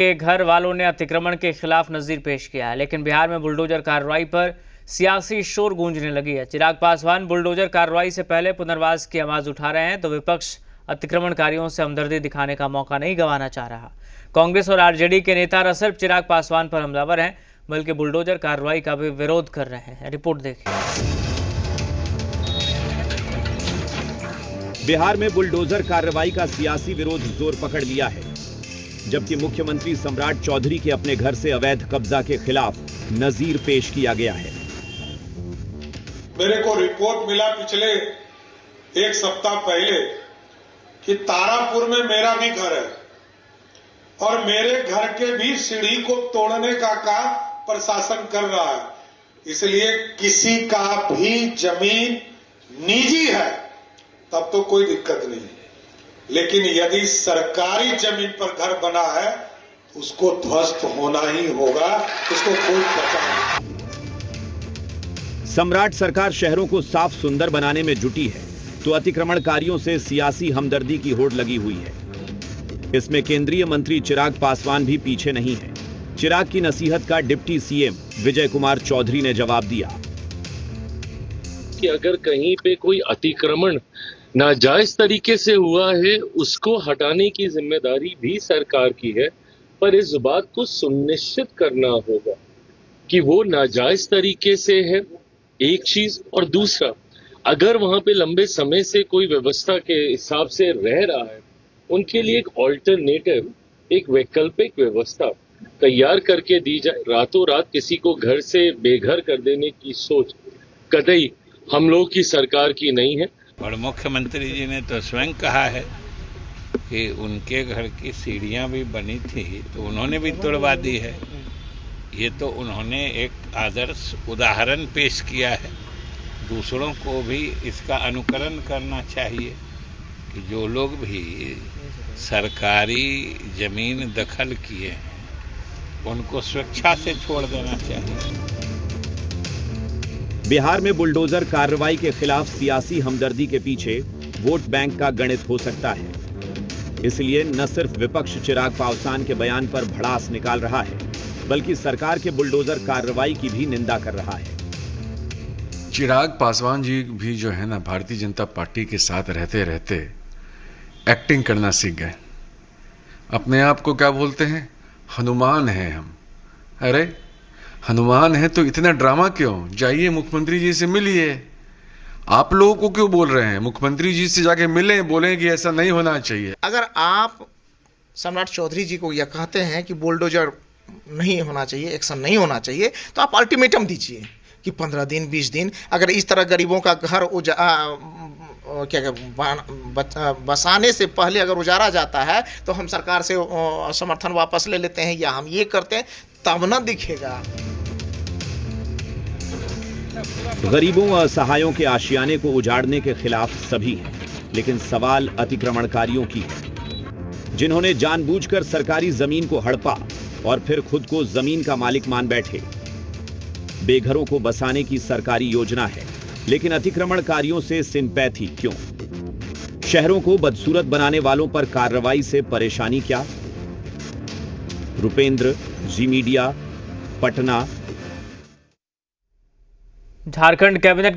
के घर वालों ने अतिक्रमण के खिलाफ नजीर पेश किया है, लेकिन बिहार में बुलडोजर कार्रवाई पर सियासी शोर गूंजने लगी है। चिराग पासवान बुलडोजर कार्रवाई से पहले पुनर्वास की आवाज उठा रहे हैं, तो विपक्ष अतिक्रमणकारियों से हमदर्दी दिखाने का मौका नहीं गंवाना चाह रहा। कांग्रेस और आरजेडी के नेता न सिर्फ चिराग पासवान पर हमलावर हैं, बल्कि बुलडोजर कार्रवाई का भी विरोध कर रहे हैं। रिपोर्ट देखिए। बिहार में बुलडोजर कार्रवाई का सियासी विरोध जोर पकड़ लिया है, जबकि मुख्यमंत्री सम्राट चौधरी के अपने घर से अवैध कब्जा के खिलाफ नजीर पेश किया गया है। मेरे को रिपोर्ट मिला पिछले एक सप्ताह पहले कि तारापुर में मेरा भी घर है और मेरे घर के भी सीढ़ी को तोड़ने का काम प्रशासन कर रहा है। इसलिए किसी का भी जमीन निजी है तब तो कोई दिक्कत नहीं, लेकिन यदि सरकारी जमीन पर घर बना है उसको ध्वस्त होना ही होगा, इसको कोई पता नहीं। सम्राट सरकार शहरों को साफ सुंदर बनाने में जुटी है, तो अतिक्रमणकारियों से सियासी हमदर्दी की होड़ लगी हुई है। इसमें केंद्रीय मंत्री चिराग पासवान भी पीछे नहीं है। चिराग की नसीहत का डिप्टी सीएम विजय कुमार चौधरी ने जवाब दिया कि अगर कहीं पे कोई अतिक्रमण नाजायज तरीके से हुआ है, उसको हटाने की जिम्मेदारी भी सरकार की है, पर इस बात को सुनिश्चित करना होगा कि वो नाजायज तरीके से है, एक चीज। और दूसरा, अगर वहां पे लंबे समय से कोई व्यवस्था के हिसाब से रह रहा है, उनके लिए एक ऑल्टरनेटिव, एक वैकल्पिक व्यवस्था तैयार करके दी जाए। रातों रात किसी को घर से बेघर कर देने की सोच कतई हम लोग की सरकार की नहीं है। और मुख्यमंत्री जी ने तो स्वयं कहा है कि उनके घर की सीढ़ियां भी बनी थी तो उन्होंने भी तोड़वा दी है। ये तो उन्होंने एक आदर्श उदाहरण पेश किया है, दूसरों को भी इसका अनुकरण करना चाहिए कि जो लोग भी सरकारी जमीन दखल किए हैं उनको स्वेच्छा से छोड़ देना चाहिए। बिहार में बुलडोजर कार्रवाई के खिलाफ सियासी हमदर्दी के पीछे वोट बैंक का गणित हो सकता है। इसलिए न सिर्फ विपक्ष चिराग पासवान के बयान पर भड़ास निकाल रहा है, बल्कि सरकार के बुलडोजर कार्रवाई की भी निंदा कर रहा है। चिराग पासवान जी भी जो है ना, भारतीय जनता पार्टी के साथ रहते रहते एक्टिंग करना सीख गए। अपने आप को क्या बोलते हैं, हनुमान हैं हम। अरे हनुमान है तो इतना ड्रामा क्यों? जाइए मुख्यमंत्री जी से मिलिए। आप लोगों को क्यों बोल रहे हैं? मुख्यमंत्री जी से जाके मिलें, बोलें कि ऐसा नहीं होना चाहिए। अगर आप सम्राट चौधरी जी को यह कहते हैं कि बुलडोजर नहीं होना चाहिए, एक्शन नहीं होना चाहिए, तो आप अल्टीमेटम दीजिए कि 15 दिन 20 दिन अगर इस तरह गरीबों का घर बसाने से पहले अगर उजाड़ा जाता है तो हम सरकार से समर्थन वापस ले लेते हैं या हम ये करते हैं, तब न दिखेगा। गरीबों व असहायों के आशियाने को उजाड़ने के खिलाफ सभी हैं, लेकिन सवाल अतिक्रमणकारियों की है, जिन्होंने जानबूझकर सरकारी जमीन को हड़पा और फिर खुद को जमीन का मालिक मान बैठे। बेघरों को बसाने की सरकारी योजना है, लेकिन अतिक्रमणकारियों से सिंपैथी क्यों? शहरों को बदसूरत बनाने वालों पर कार्रवाई से परेशानी क्या? रुपेंद्र, जी मीडिया, पटना। झारखंड कैबिनेट